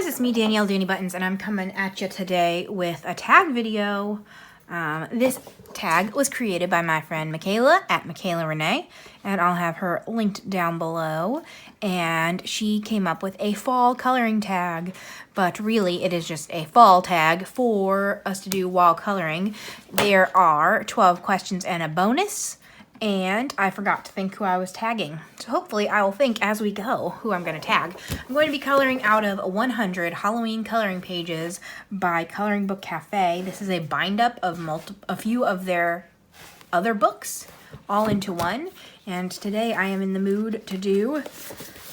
it's me, Danielle Danny Buttons, and I'm coming at you today with a tag video. This tag was created by my friend Michaela at Michaela Renee, and I'll have her linked down below. And she came up with a fall coloring tag, but really it is just a fall tag for us to do while coloring. There are 12 questions and a bonus. And I forgot to think who I was tagging. So hopefully I will think as we go who I'm going to tag. I'm going to be coloring out of 100 Halloween coloring pages by Coloring Book Cafe. This is a bind up of a few of their other books all into one. And today I am in the mood to do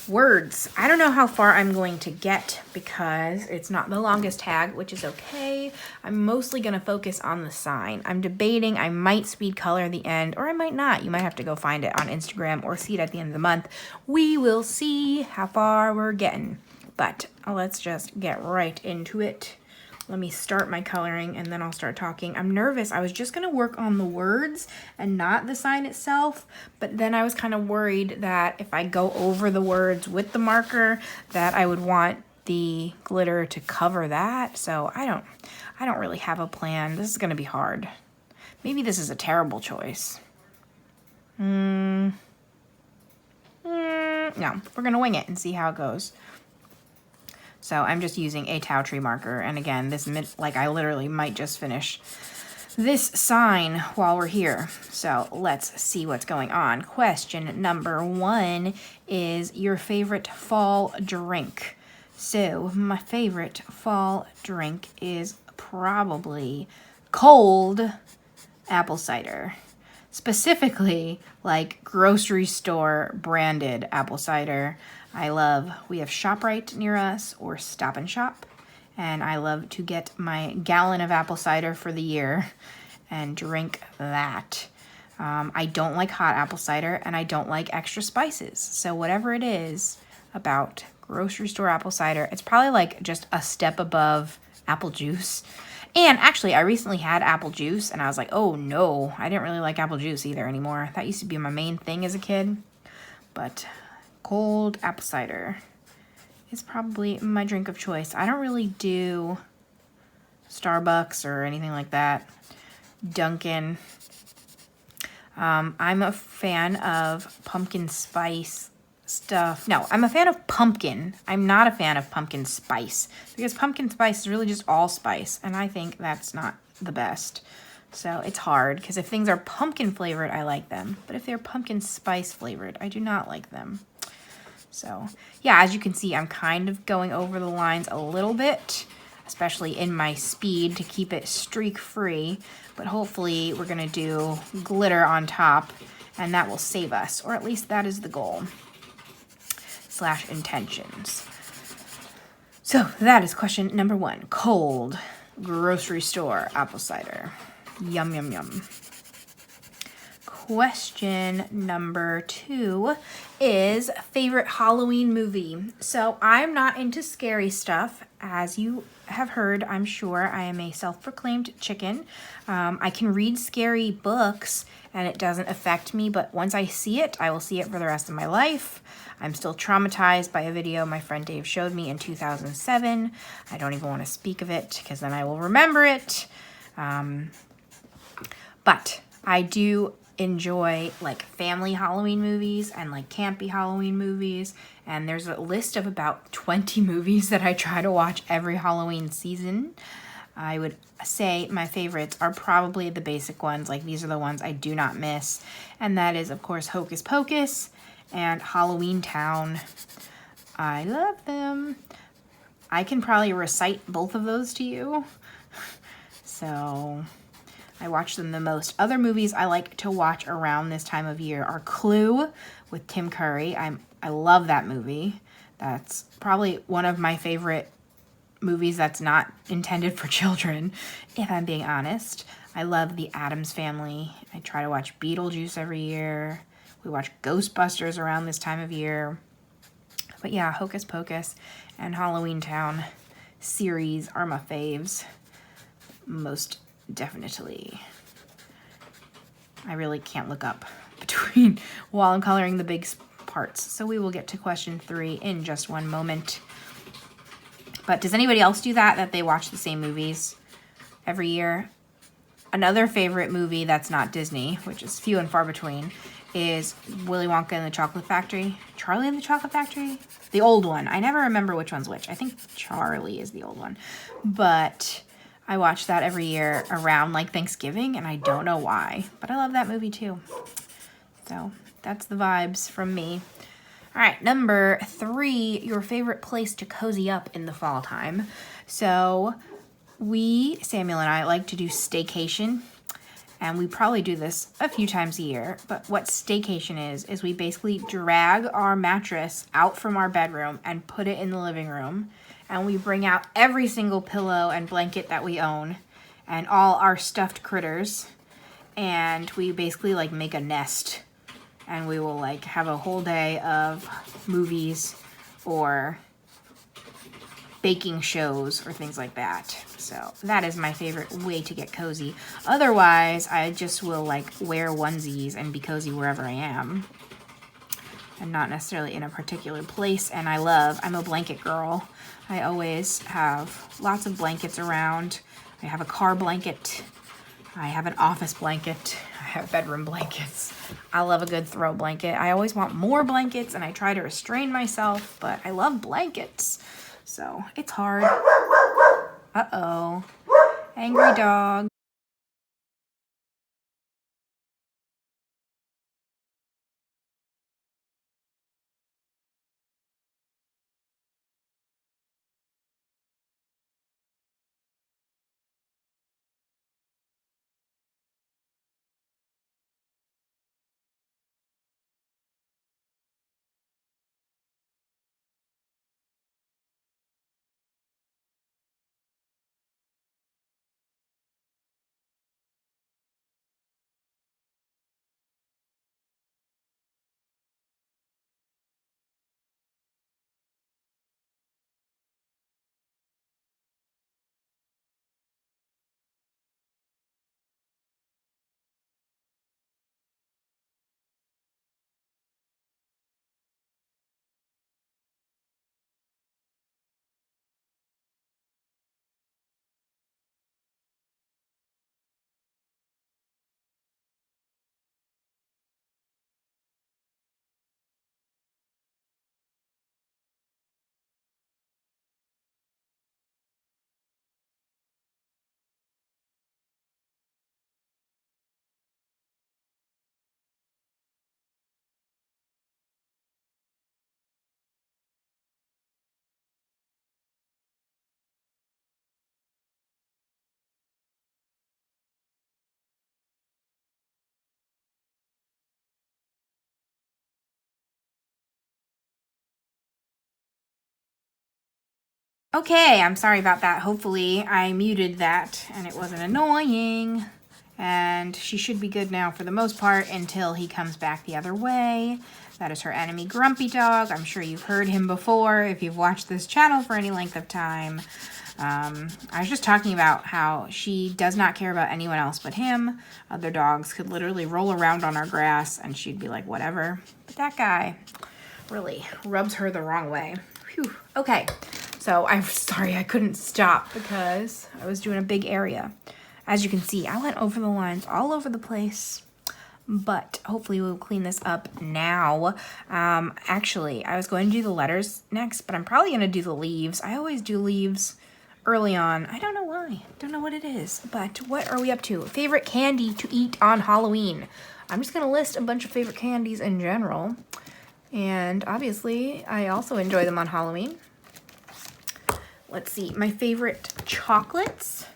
words. I don't know how far I'm going to get because it's not the longest tag, which is okay. I'm mostly going to focus on the sign. I'm debating I might speed color the end or I might not. You might have to go find it on Instagram or see it at the end of the month. We will see how far we're getting. But let's just get right into it. Let me start my coloring and then I'll start talking. I'm nervous. I was just going to work on the words and not the sign itself, but then I was kind of worried that if I go over the words with the marker that I would want the glitter to cover that. So I don't really have a plan. This is going to be hard. Maybe this is a terrible choice. No, we're going to wing it and see how it goes. So I'm just using a Tau Tree marker. And again, I literally might just finish this sign while we're here. So let's see what's going on. Question number 1 is your favorite fall drink. So my favorite fall drink is probably cold apple cider. Specifically, like grocery store branded apple cider. We have ShopRite near us or Stop and Shop, and I love to get my gallon of apple cider for the year and drink that. I don't like hot apple cider and I don't like extra spices. So whatever it is about grocery store apple cider, it's probably like just a step above apple juice. And actually, I recently had apple juice and I was like, oh no, I didn't really like apple juice either anymore. That used to be my main thing as a kid. But cold apple cider is probably my drink of choice. I don't really do Starbucks or anything like that. Dunkin'. I'm a fan of pumpkin spice stuff. No, I'm a fan of pumpkin. I'm not a fan of pumpkin spice because pumpkin spice is really just all spice, and I think that's not the best. So it's hard because if things are pumpkin flavored, I like them. But if they're pumpkin spice flavored, I do not like them. So yeah, as you can see, I'm kind of going over the lines a little bit, especially in my speed to keep it streak free. But hopefully we're going to do glitter on top and that will save us, or at least that is the goal / intentions. So that is question number 1. Cold grocery store apple cider. Yum, yum, yum. Question number 2 is favorite Halloween movie. So I'm not into scary stuff. As you have heard, I'm sure I am a self-proclaimed chicken. I can read scary books and it doesn't affect me, but once I see it, I will see it for the rest of my life. I'm still traumatized by a video my friend Dave showed me in 2007. I don't even want to speak of it because then I will remember it. But I do enjoy like family Halloween movies and like campy Halloween movies, and there's a list of about 20 movies that I try to watch every Halloween season. I would say my favorites are probably the basic ones, like these are the ones I do not miss, and that is of course Hocus Pocus and Halloween Town. I love them. I can probably recite both of those to you. So I watch them the most. Other movies I like to watch around this time of year are Clue with Tim Curry. I love that movie. That's probably one of my favorite movies that's not intended for children, if I'm being honest. I love The Addams Family. I try to watch Beetlejuice every year. We watch Ghostbusters around this time of year. But yeah, Hocus Pocus and Halloween Town series are my faves. Most definitely. I really can't look up between while I'm coloring the big parts. So we will get to question 3 in just one moment. But does anybody else do that, that they watch the same movies every year? Another favorite movie that's not Disney, which is few and far between, is Willy Wonka and the Chocolate Factory. Charlie and the Chocolate Factory? The old one. I never remember which one's which. I think Charlie is the old one. But I watch that every year around like Thanksgiving, and I don't know why. But I love that movie too. So that's the vibes from me. All right, number 3, your favorite place to cozy up in the fall time. So Samuel and I, like to do staycation, and we probably do this a few times a year. But what staycation is we basically drag our mattress out from our bedroom and put it in the living room, and we bring out every single pillow and blanket that we own and all our stuffed critters, and we basically like make a nest, and we will like have a whole day of movies or baking shows or things like that. So that is my favorite way to get cozy. Otherwise, I just will like wear onesies and be cozy wherever I am, and not necessarily in a particular place. And I'm a blanket girl. I always have lots of blankets around. I have a car blanket. I have an office blanket. I have bedroom blankets. I love a good throw blanket. I always want more blankets, and I try to restrain myself, but I love blankets. So it's hard. Uh-oh. Angry dog. Okay, I'm sorry about that. Hopefully I muted that and it wasn't annoying. And she should be good now for the most part until he comes back the other way. That is her enemy, Grumpy Dog. I'm sure you've heard him before if you've watched this channel for any length of time. I was just talking about how she does not care about anyone else but him. Other dogs could literally roll around on our grass and she'd be like, whatever. But that guy really rubs her the wrong way. Whew. Okay, so I'm sorry I couldn't stop because I was doing a big area. As you can see, I went over the lines all over the place, but hopefully we'll clean this up now. Actually, I was going to do the letters next, but I'm probably going to do the leaves. I always do leaves early on. I don't know why. Don't know what it is, but what are we up to? Favorite candy to eat on Halloween. I'm just going to list a bunch of favorite candies in general, and obviously I also enjoy them on Halloween. Let's see, my favorite chocolates.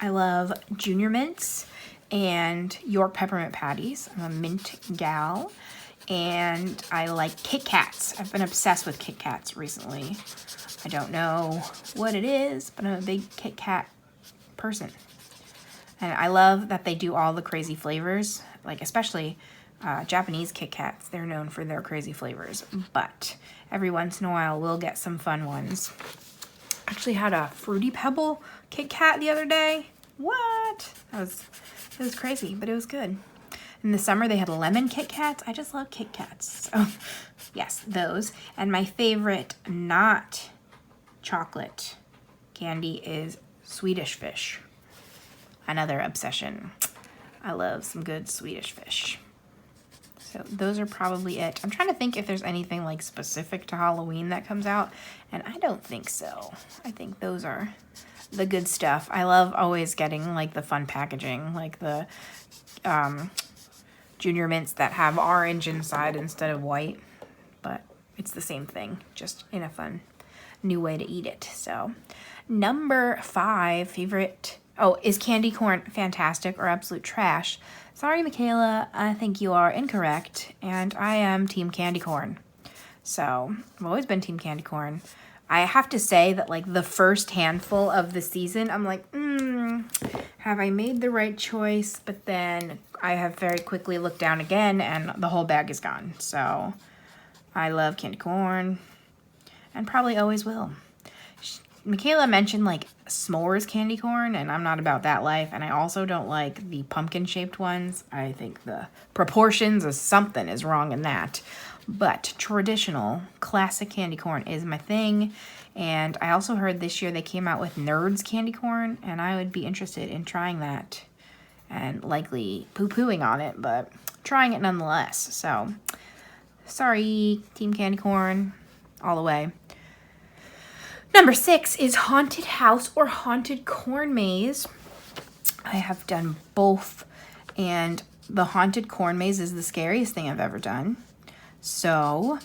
I love Junior Mints and York Peppermint Patties. I'm a mint gal. And I like Kit Kats. I've been obsessed with Kit Kats recently. I don't know what it is, but I'm a big Kit Kat person. And I love that they do all the crazy flavors, like especially Japanese Kit Kats. They're known for their crazy flavors, but every once in a while we'll get some fun ones. Actually had a Fruity Pebble Kit Kat the other day. What? It was crazy, but it was good. In the summer, they had lemon Kit Kats. I just love Kit Kats. So, yes, those. And my favorite not chocolate candy is Swedish fish. Another obsession. I love some good Swedish fish. So those are probably it. I'm trying to think if there's anything like specific to Halloween that comes out, and I don't think so. I think those are the good stuff. I love always getting like the fun packaging, like the Junior Mints that have orange inside instead of white, but it's the same thing, just in a fun new way to eat it. So number 5 favorite, is candy corn fantastic or absolute trash? Sorry, Michaela, I think you are incorrect, and I am team candy corn. So I've always been team candy corn. I have to say that like the first handful of the season, I'm like, have I made the right choice? But then I have very quickly looked down again and the whole bag is gone. So I love candy corn and probably always will. Michaela mentioned like s'mores candy corn, and I'm not about that life. And I also don't like the pumpkin shaped ones. I think the proportions of something is wrong in that. But traditional classic candy corn is my thing. And I also heard this year they came out with Nerds candy corn, and I would be interested in trying that and likely poo-pooing on it, but trying it nonetheless. So sorry, team candy corn all the way. Number 6 is haunted house or haunted corn maze. I have done both, and the haunted corn maze is the scariest thing I've ever done. So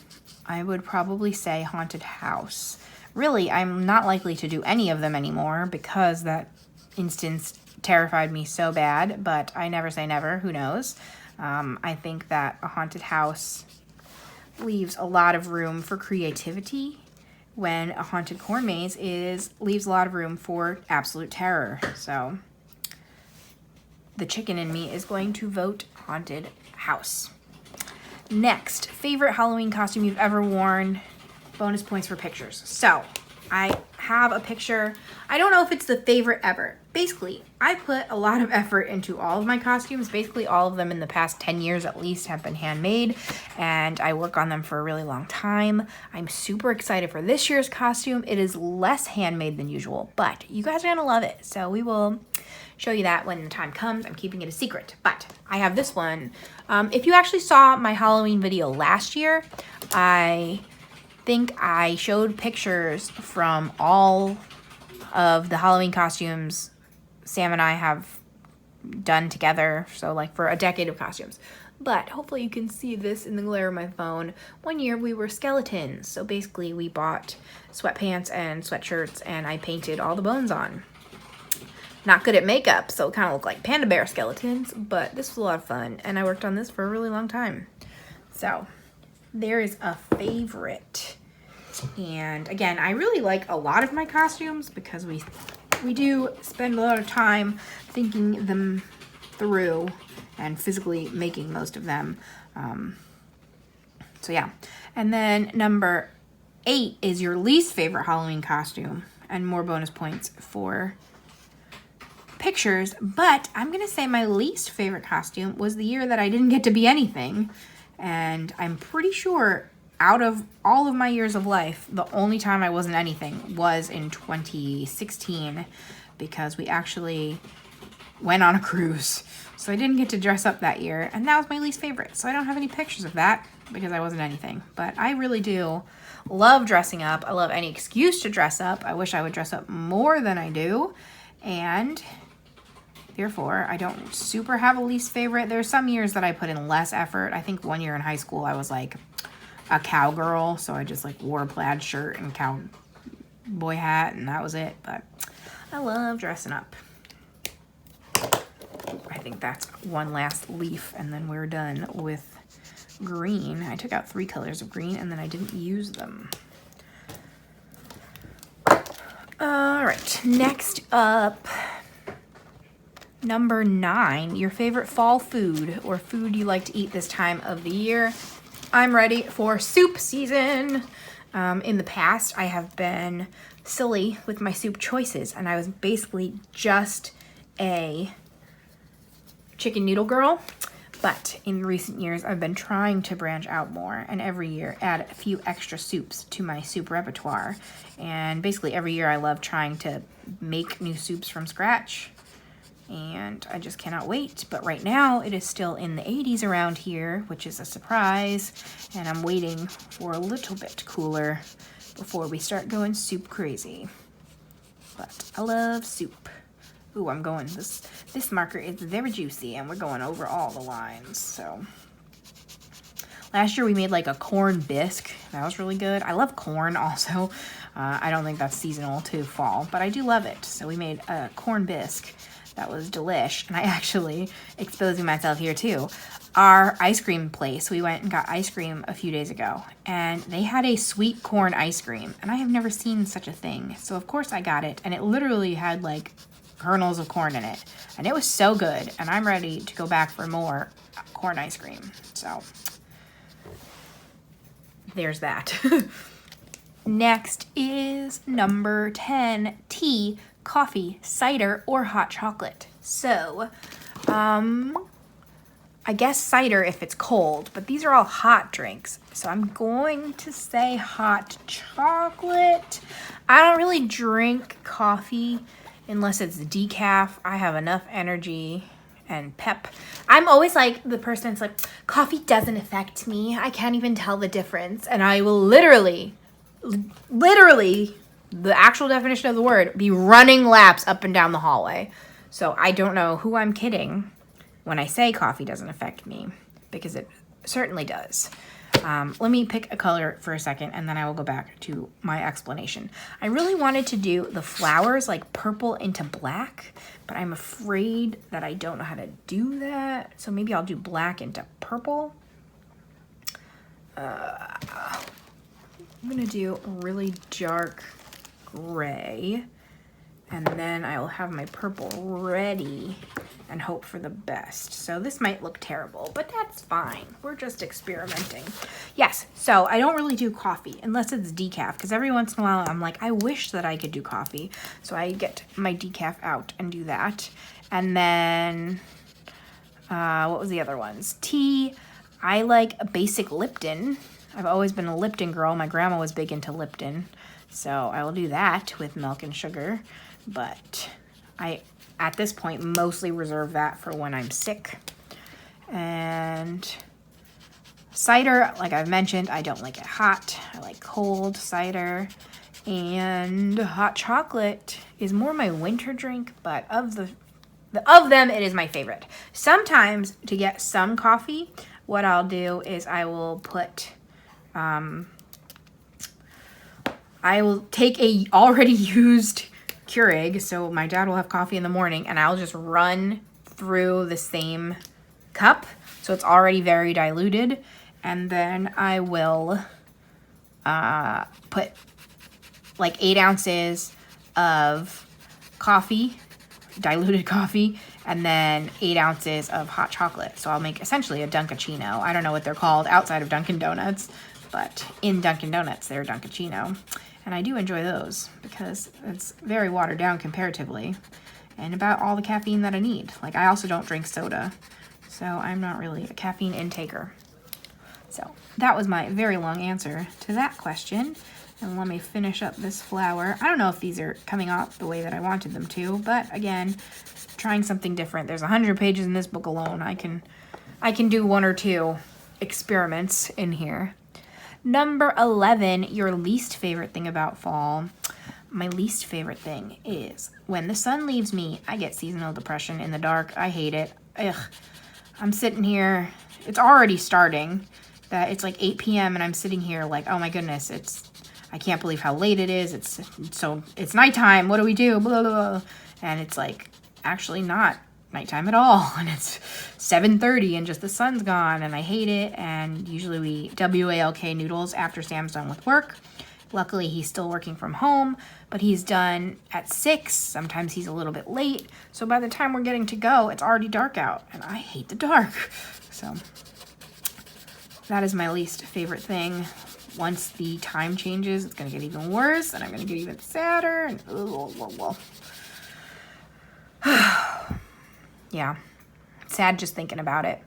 I would probably say haunted house. Really, I'm not likely to do any of them anymore because that instance terrified me so bad, but I never say never, who knows. I think that a haunted house leaves a lot of room for creativity, when a haunted corn maze leaves a lot of room for absolute terror. So the chicken in me is going to vote haunted house. Next, favorite Halloween costume you've ever worn. Bonus points for pictures. So I have a picture. I don't know if it's the favorite ever. Basically, I put a lot of effort into all of my costumes. Basically, all of them in the past 10 years at least have been handmade, and I work on them for a really long time. I'm super excited for this year's costume. It is less handmade than usual, but you guys are gonna love it. So we will show you that when the time comes. I'm keeping it a secret, but I have this one. If you actually saw my Halloween video last year, I think I showed pictures from all of the Halloween costumes Sam and I have done together, so like for a decade of costumes. But hopefully you can see this in the glare of my phone. One year we were skeletons, so basically we bought sweatpants and sweatshirts and I painted all the bones on. Not good at makeup, so it kind of looked like panda bear skeletons, but this was a lot of fun, and I worked on this for a really long time. So there is a favorite. And again, I really like a lot of my costumes because we do spend a lot of time thinking them through and physically making most of them. So yeah. And then number 8 is your least favorite Halloween costume, and more bonus points for pictures. But I'm gonna say my least favorite costume was the year that I didn't get to be anything, and I'm pretty sure out of all of my years of life, the only time I wasn't anything was in 2016, because we actually went on a cruise. So I didn't get to dress up that year, and that was my least favorite. So I don't have any pictures of that because I wasn't anything. But I really do love dressing up. I love any excuse to dress up. I wish I would dress up more than I do. And therefore, I don't super have a least favorite. There's some years that I put in less effort. I think one year in high school I was like a cowgirl, so I just like wore a plaid shirt and cowboy hat, and that was it. But I love dressing up. I think that's one last leaf, and then we're done with green. I took out 3 colors of green, and then I didn't use them. All right, next up, number 9, your favorite fall food or food you like to eat this time of the year. I'm ready for soup season. In the past, I have been silly with my soup choices, and I was basically just a chicken noodle girl. But in recent years, I've been trying to branch out more, and every year add a few extra soups to my soup repertoire. And basically every year I love trying to make new soups from scratch, and I just cannot wait. But right now it is still in the 80s around here, which is a surprise, and I'm waiting for a little bit cooler before we start going soup crazy. But I love soup. Ooh, I'm going, this marker is very juicy, and we're going over all the lines. So last year we made like a corn bisque. That was really good. I love corn also. I don't think that's seasonal to fall, but I do love it. So we made a corn bisque. That was delish. And I actually, exposing myself here too, our ice cream place, we went and got ice cream a few days ago, and they had a sweet corn ice cream, and I have never seen such a thing. So of course I got it, and it literally had like kernels of corn in it, and it was so good, and I'm ready to go back for more corn ice cream. So there's that. Next is number 10, tea, coffee, cider, or hot chocolate. So I guess cider if it's cold, but these are all hot drinks, so I'm going to say hot chocolate. I don't really drink coffee unless it's decaf. I have enough energy and pep. I'm always like the person that's like, coffee doesn't affect me. I can't even tell the difference. And I will literally, the actual definition of the word, be running laps up and down the hallway. So I don't know who I'm kidding when I say coffee doesn't affect me, because it certainly does. Let me pick a color for a second, and then I will go back to my explanation. I really wanted to do the flowers like purple into black, but I'm afraid that I don't know how to do that. So maybe I'll do black into purple. I'm gonna do a really dark gray, and then I will have my purple ready and hope for the best. So this might look terrible, but that's fine. We're just experimenting. Yes, so I don't really do coffee unless it's decaf, because every once in a while I'm like, I wish that I could do coffee. So I get my decaf out and do that. And then, what was the other ones? Tea, I like a basic Lipton. I've always been a Lipton girl. My grandma was big into Lipton. So I will do that with milk and sugar. But I, at this point, mostly reserve that for when I'm sick. And cider, like I've mentioned, I don't like it hot. I like cold cider. And hot chocolate is more my winter drink, but of them, it is my favorite. Sometimes, to get some coffee, what I'll do is I will put, I will take a already used Keurig, so my dad will have coffee in the morning, and I'll just run through the same cup, so it's already very diluted, and then I will put like 8 ounces of coffee, diluted coffee, and then 8 ounces of hot chocolate. So I'll make essentially a Dunkachino. I don't know what they're called outside of Dunkin' Donuts, but in Dunkin' Donuts, they're Dunkachino. And I do enjoy those because it's very watered down comparatively and about all the caffeine that I need. Like, I also don't drink soda, so I'm not really a caffeine intaker. So that was my very long answer to that question. And let me finish up this flower. I don't know if these are coming out the way that I wanted them to, but again, trying something different. There's 100 pages in this book alone. I can do 1 or 2 experiments in here. Number 11, your least favorite thing about fall. My least favorite thing is when the sun leaves me, I get seasonal depression in the dark. I hate it. Ugh. I'm sitting here. It's already starting. It's like 8 p.m. and I'm sitting here like, oh my goodness, I can't believe how late it is. It's nighttime. What do we do? Blah, blah, blah. And it's like actually not nighttime at all, and it's 7:30 and just the sun's gone, and I hate it. And usually we WALK noodles after Sam's done with work. Luckily he's still working from home, but he's done at 6. Sometimes he's a little bit late, so by the time we're getting to go, it's already dark out, and I hate the dark. So that is my least favorite thing. Once the time changes, it's gonna get even worse, and I'm gonna get even sadder, and yeah, sad just thinking about it.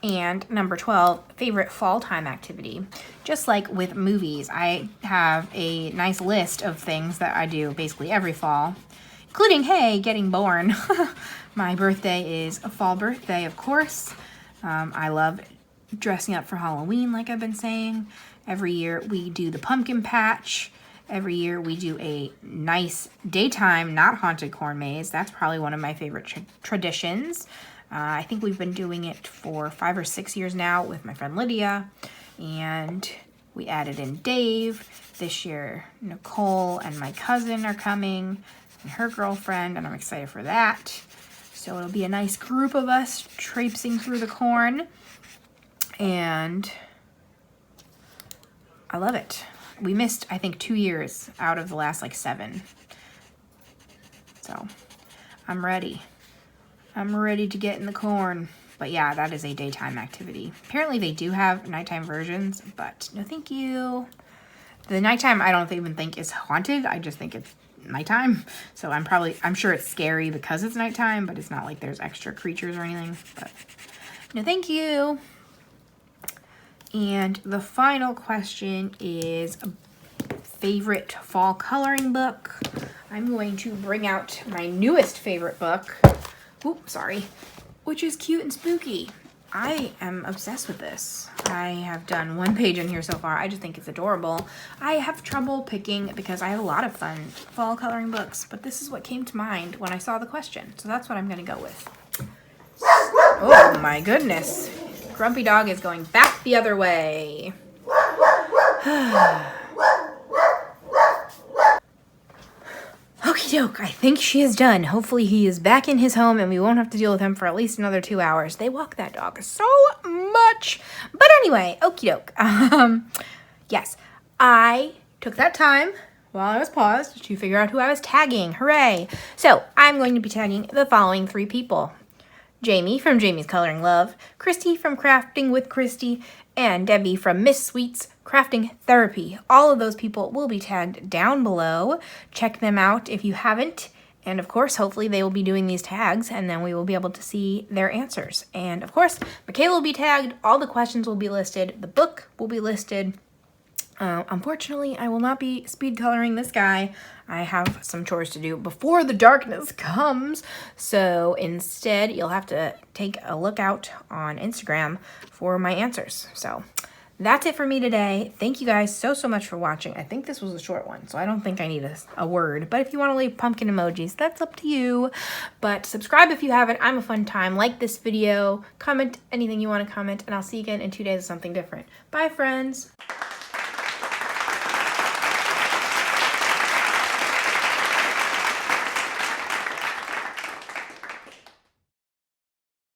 And number 12, favorite fall time activity. Just like with movies, I have a nice list of things that I do basically every fall, including, hey, getting born. My birthday is a fall birthday, of course. I love dressing up for Halloween, like I've been saying. Every year we do the pumpkin patch. Every year we do a nice daytime, not haunted corn maze. That's probably one of my favorite traditions. I think we've been doing it for 5 or 6 years now with my friend Lydia. And we added in Dave. This year, Nicole and my cousin are coming, and her girlfriend, and I'm excited for that. So it'll be a nice group of us traipsing through the corn. And I love it. We missed, I think, 2 years out of the last, like, 7. So I'm ready. I'm ready to get in the corn. But yeah, that is a daytime activity. Apparently they do have nighttime versions, but no thank you. The nighttime I don't even think is haunted. I just think it's nighttime. So I'm sure it's scary because it's nighttime, but it's not like there's extra creatures or anything. But no thank you. And the final question is favorite fall coloring book. I'm going to bring out my newest favorite book. Oops, sorry. Which is Cute and Spooky. I am obsessed with this. I have done 1 page in here so far. I just think it's adorable. I have trouble picking because I have a lot of fun fall coloring books, but this is what came to mind when I saw the question. So that's what I'm going to go with. Oh my goodness. Grumpy Dog is going back the other way. Okie doke, I think she is done. Hopefully he is back in his home and we won't have to deal with him for at least another 2 hours. They walk that dog so much. But anyway, okie doke. Yes, I took that time while I was paused to figure out who I was tagging. Hooray. So I'm going to be tagging the following 3 people. Jamie from Jamie's Coloring Love, Christy from Crafting with Christy, and Debbie from Miss Sweet's Crafting Therapy. All of those people will be tagged down below. Check them out if you haven't. And of course, hopefully they will be doing these tags and then we will be able to see their answers. And of course, Michaela will be tagged. All the questions will be listed. The book will be listed. Unfortunately, I will not be speed coloring this guy. I have some chores to do before the darkness comes. So instead, you'll have to take a look out on Instagram for my answers. So that's it for me today. Thank you guys so much for watching. I think this was a short one, so I don't think I need a word. But if you want to leave pumpkin emojis, that's up to you. But subscribe if you haven't. I'm a fun time. Like this video. Comment anything you want to comment. And I'll see you again in 2 days with something different. Bye, friends.